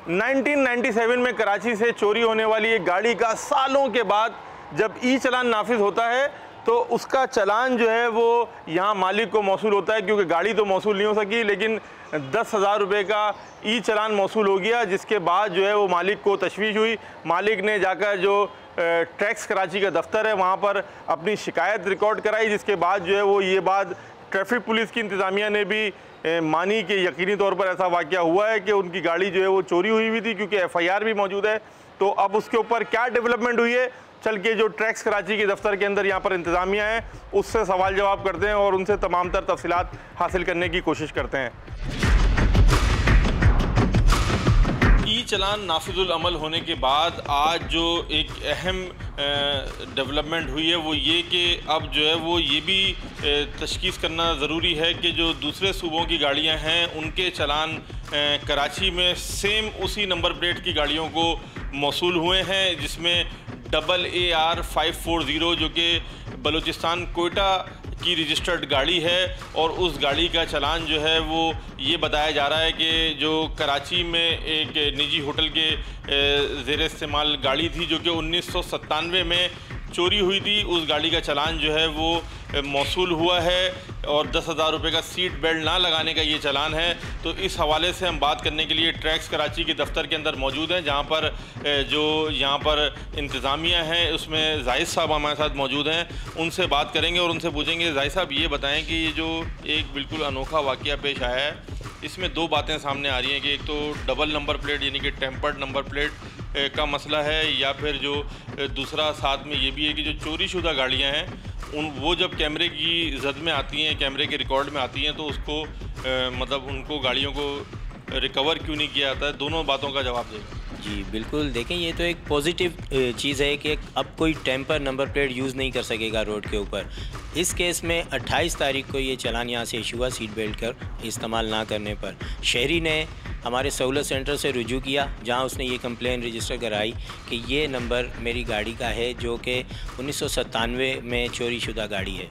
1997 में कराची से चोरी होने वाली एक गाड़ी का सालों के बाद जब ई चलान नाफिज होता है तो उसका चलान जो है वो यहाँ मालिक को मौसूल होता है, क्योंकि गाड़ी तो मौसूल नहीं हो सकी, लेकिन 10,000 रुपये का ई चलान मौसूल हो गया। जिसके बाद जो है वो मालिक को तशवीश हुई। मालिक ने जाकर जो टैक्स कराची का दफ्तर है वहाँ पर अपनी शिकायत रिकॉर्ड कराई, जिसके बाद जो है वो ये बात ट्रैफिक पुलिस की इंतज़ामिया ने भी मानी कि यकीनी तौर पर ऐसा वाक़या हुआ है कि उनकी गाड़ी जो है वो चोरी हुई थी, क्योंकि FIR भी मौजूद है। तो अब उसके ऊपर क्या डेवलपमेंट हुई है, चल के जो टैक्स कराची के दफ्तर के अंदर यहाँ पर इंतज़ामिया है उससे सवाल जवाब करते हैं और उनसे तमाम तर तफसीलात हासिल करने की कोशिश करते हैं। ई चलान नाफिजुल अमल होने के बाद आज जो एक अहम डेवलपमेंट हुई है वो ये कि अब जो है वो ये भी तशख़ीस करना ज़रूरी है कि जो दूसरे सूबों की गाड़ियां हैं उनके चलान कराची में सेम उसी नंबर प्लेट की गाड़ियों को मौसूल हुए हैं, जिसमें AAR 540 जो कि बलूचिस्तान कोयटा की रजिस्टर्ड गाड़ी है। और उस गाड़ी का चलान जो है वो ये बताया जा रहा है कि जो कराची में एक निजी होटल के ज़ेर इस्तेमाल गाड़ी थी जो कि 1997 में चोरी हुई थी, उस गाड़ी का चलान जो है वो मौसूल हुआ है और 10,000 रुपये का सीट बेल्ट ना लगाने का ये चलान है। तो इस हवाले से हम बात करने के लिए टैक्स कराची के दफ्तर के अंदर मौजूद हैं, जहाँ पर जो यहाँ पर इंतज़ामिया है उसमें जाहिद साहब हमारे साथ मौजूद हैं। उनसे बात करेंगे और उनसे पूछेंगे, जाहिद साहब ये बताएं कि ये जो एक बिल्कुल अनोखा वाक़या पेश आया है इसमें दो बातें सामने आ रही हैं कि एक तो डबल नंबर प्लेट यानी कि टेम्पर्ड नंबर प्लेट का मसला है, या फिर जो दूसरा साथ में ये भी है कि जो चोरी शुदा गाड़ियाँ हैं वो जब कैमरे की जद में आती हैं, कैमरे के रिकॉर्ड में आती हैं तो उसको मतलब उनको गाड़ियों को रिकवर क्यों नहीं किया जाता है। दोनों बातों का जवाब दें। जी बिल्कुल, देखें ये तो एक पॉजिटिव चीज़ है कि अब कोई टेम्पर नंबर प्लेट यूज़ नहीं कर सकेगा रोड के ऊपर। इस केस में 28 तारीख को ये चलान यहाँ से इशू हुआ सीट बेल्ट कर इस्तेमाल ना करने पर। शहरी ने हमारे सहूलत सेंटर से रुजू किया, जहाँ उसने ये कंप्लेन रजिस्टर कराई कि ये नंबर मेरी गाड़ी का है जो कि 1997 में चोरी शुदा गाड़ी है,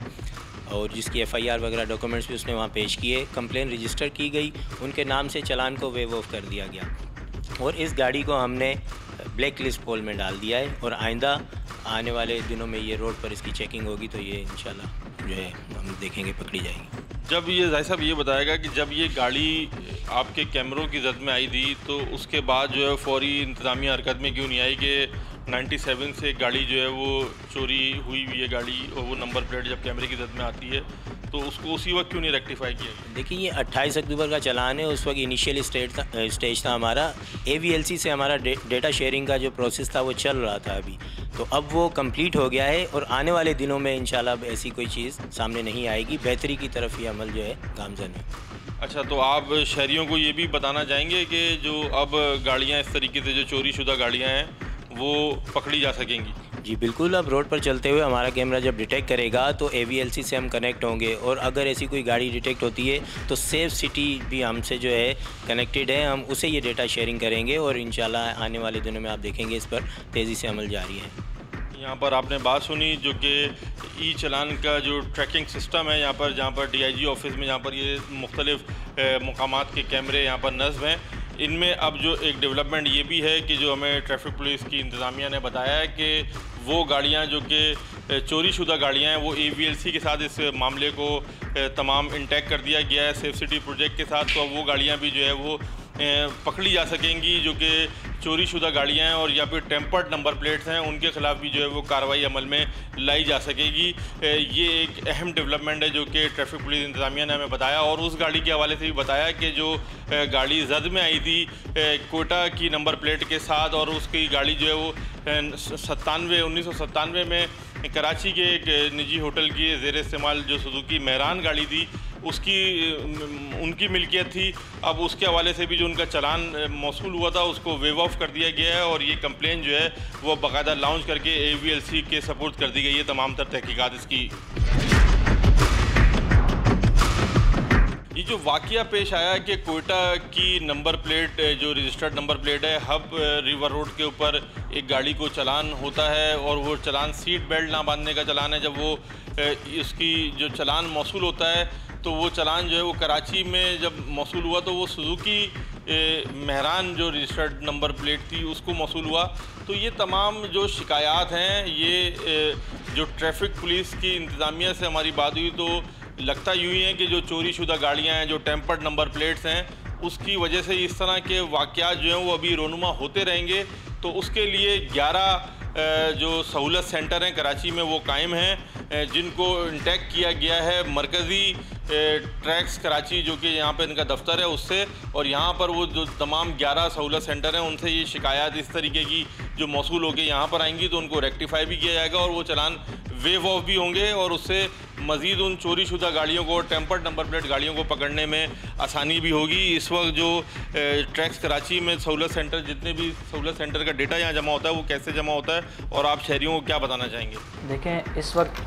और जिसकी FIR वगैरह डॉक्यूमेंट्स भी उसने वहाँ पेश किए। कंप्लेन रजिस्टर की गई, उनके नाम से चलान को वेव ऑफ कर दिया गया और इस गाड़ी को हमने ब्लैक लिस्ट पोल में डाल दिया है। और आइंदा आने वाले दिनों में ये रोड पर इसकी चेकिंग होगी तो ये इंशाल्लाह जो है हम देखेंगे पकड़ी जाएगी। जब ये जाहिद साहब ये बताएगा कि जब ये गाड़ी आपके कैमरों की जद में आई थी तो उसके बाद जो है फौरी इंतज़ामी हरकत में क्यों नहीं आई कि 97 से गाड़ी जो है वो चोरी हुई है गाड़ी, और वो नंबर प्लेट जब कैमरे की जद में आती है तो उसको उसी वक्त क्यों नहीं रेक्टिफाई किया? देखिए ये 28 अक्टूबर का चलान है, उस वक्त इनिशियल स्टेज था हमारा। AVLC से हमारा डेटा शेयरिंग का जो प्रोसेस था वो चल रहा था अभी, तो अब वो कंप्लीट हो गया है और आने वाले दिनों में इंशाल्लाह ऐसी कोई चीज़ सामने नहीं आएगी। बेहतरी की तरफ ये अमल जो है गामज़न है। अच्छा, तो आप शहरियों को ये भी बताना चाहेंगे कि जो अब गाड़ियाँ इस तरीके से जो चोरी शुदा गाड़ियाँ हैं वो पकड़ी जा सकेंगी? जी बिल्कुल, अब रोड पर चलते हुए हमारा कैमरा जब डिटेक्ट करेगा तो AVLC से हम कनेक्ट होंगे, और अगर ऐसी कोई गाड़ी डिटेक्ट होती है तो सेफ सिटी भी हमसे जो है कनेक्टेड है, हम उसे ये डेटा शेयरिंग करेंगे और इंशाल्लाह आने वाले दिनों में आप देखेंगे इस पर तेज़ी से अमल जारी है। यहाँ पर आपने बात सुनी जो कि ई चलान का जो ट्रैकिंग सिस्टम है यहाँ पर, जहाँ पर DIG ऑफिस में जहाँ पर ये मुख्तलिफ मुकामात के कैमरे यहाँ पर नस्ब हैं, इनमें अब जो एक डेवलपमेंट ये भी है कि जो हमें ट्रैफिक पुलिस की इंतज़ामिया ने बताया है कि वो गाड़ियाँ जो कि चोरी शुदा गाड़ियाँ हैं वो AVLC के साथ इस मामले को तमाम इंटैक्ट कर दिया गया है सेफ सिटी प्रोजेक्ट के साथ। तो अब वो गाड़ियाँ भी जो है वो पकड़ी जा सकेंगी जो कि चोरी शुदा गाड़ियाँ हैं, और या फिर टेम्पर्ड नंबर प्लेट्स हैं उनके ख़िलाफ़ भी जो है वो कार्रवाई अमल में लाई जा सकेगी। ये एक अहम डेवलपमेंट है जो कि ट्रैफिक पुलिस इंतज़ामिया ने हमें बताया। और उस गाड़ी के हवाले से भी बताया कि जो गाड़ी जद में आई थी कोटा की नंबर प्लेट के साथ, और उसकी गाड़ी जो है वो 1997 में कराची के एक निजी होटल की ज़ेर इस्तेमाल जो सुजुकी मेहरान गाड़ी थी उसकी उनकी मिल्कियत थी। अब उसके हवाले से भी जो उनका चलान मौसूल हुआ था उसको वेव ऑफ कर दिया गया है, और ये कंप्लेन जो है वो बाकायदा लॉन्च करके AVLC के सपोर्ट कर दी गई है तमाम तर तहकीकात इसकी। ये जो वाक़या पेश आया कि कोयटा की नंबर प्लेट जो रजिस्टर्ड नंबर प्लेट है हब रिवर रोड के ऊपर एक गाड़ी को चलान होता है, और वो चलान सीट बेल्ट ना बांधने का चलान है। जब वो इसकी जो चलान मौसूल होता है तो वो चलान जो है वो कराची में जब मौसूल हुआ तो वो सुजुकी मेहरान जो रजिस्टर्ड नंबर प्लेट थी उसको मौसूल हुआ। तो ये तमाम जो शिकायत हैं, ये जो ट्रैफिक पुलिस की इंतज़ामिया से हमारी बात हुई तो लगता यूँ ही है कि जो चोरी शुदा गाड़ियाँ हैं, जो टेम्पर्ड नंबर प्लेट्स हैं, उसकी वजह से इस तरह के वाक़यात जो हैं वो अभी रोनुमा होते रहेंगे। तो उसके लिए 11 जो सहूलत सेंटर हैं कराची में वो कायम हैं, जिनको इंटैक्ट किया गया है मरकज़ी ट्रैक्स कराची जो कि यहाँ पे इनका दफ्तर है उससे। और यहाँ पर वो जो तमाम 11 सहूलत सेंटर हैं उनसे ये शिकायत इस तरीके की जो मौसूल होकर यहाँ पर आएंगी तो उनको रेक्टिफाई भी किया जाएगा और वो चलान वेव ऑफ भी होंगे और उससे मज़ीद उन चोरी शुदा गाड़ियों को, टेम्पर्ड नंबर प्लेट गाड़ियों को पकड़ने में आसानी भी होगी। इस वक्त जो ट्रैक्स कराची में सहूलत सेंटर, जितने भी सहूलत सेंटर का डेटा यहाँ जमा होता है वो कैसे जमा होता है और आप शहरियों को क्या बताना चाहेंगे? देखें, इस वक्त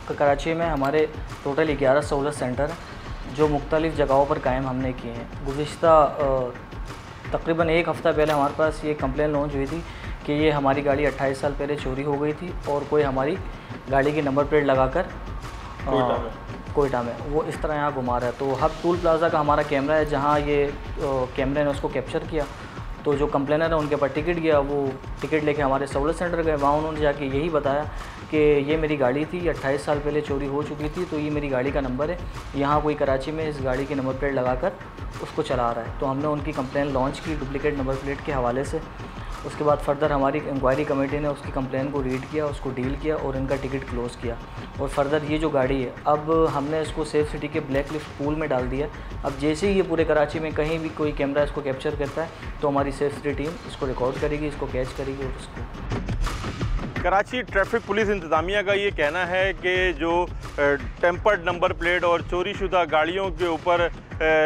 कराची में हमारे टोटल 11 सहूलत सेंटर हैं जो मुख्तलिफ़ जगहों पर कायम हमने किए हैं। गुज़िश्ता तकरीबन एक हफ़्ता पहले हमारे पास ये कंप्लेन लॉन्च हुई थी कि ये हमारी गाड़ी 28 साल पहले चोरी हो गई थी और कोई हमारी गाड़ी की नंबर प्लेट लगाकर कोयटा में वो इस तरह यहाँ घुमा रहा है। तो हब टूल प्लाज़ा का हमारा कैमरा है, जहाँ ये कैमरे ने उसको कैप्चर किया। तो जो कंप्लेनर है उनके पास टिकट गया, वो टिकट लेके हमारे सहूलत सेंटर गए। वहाँ उन्होंने जाके यही बताया कि ये मेरी गाड़ी थी, 28 साल पहले चोरी हो चुकी थी, तो ये मेरी गाड़ी का नंबर है, यहाँ कोई कराची में इस गाड़ी की नंबर प्लेट लगाकर उसको चला रहा है। तो हमने उनकी कंप्लेन लॉन्च की डुप्लिकेट नंबर प्लेट के हवाले से। उसके बाद फर्दर हमारी इंक्वायरी कमेटी ने उसकी कंप्लेन को रीड किया, उसको डील किया और इनका टिकट क्लोज़ किया। और फर्दर ये जो गाड़ी है अब हमने इसको सेफ सिटी के ब्लैक लिस्ट पूल में डाल दिया। अब जैसे ही ये पूरे कराची में कहीं भी कोई कैमरा इसको कैप्चर करता है तो हमारी सेफ सिटी टीम इसको रिकॉर्ड करेगी, इसको कैच करेगी और उसको। कराची ट्रैफिक पुलिस इंतज़ामिया का ये कहना है कि जो टेम्पर्ड नंबर प्लेट और चोरी शुदा गाड़ियों के ऊपर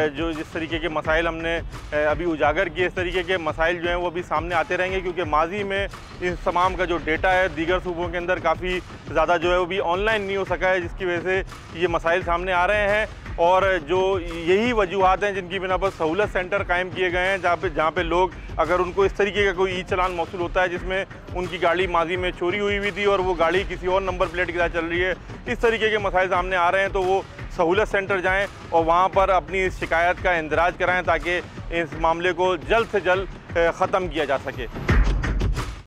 जो जिस तरीके के मसाइल हमने अभी उजागर किए, इस तरीके के मसाइल जो हैं वो अभी सामने आते रहेंगे, क्योंकि माजी में इस तमाम का जो डेटा है दीगर सूबों के अंदर काफ़ी ज़्यादा जो है वो भी ऑनलाइन नहीं हो सका है, जिसकी वजह से ये मसाइल सामने आ रहे हैं। और जो यही वजूहत हैं जिनकी बिना पर सहूलत सेंटर कायम किए गए हैं, जहाँ पे लोग अगर उनको इस तरीके का कोई ई चलान मौसूल होता है जिसमें उनकी गाड़ी माजी में चोरी हुई थी और वो गाड़ी किसी और नंबर प्लेट के साथ चल रही है, इस तरीके के मसाइल सामने आ रहे हैं, तो वो सहूलत सेंटर जाएं और वहाँ पर अपनी इस शिकायत का इंदराज कराएं ताकि इस मामले को जल्द से जल्द ख़त्म किया जा सके।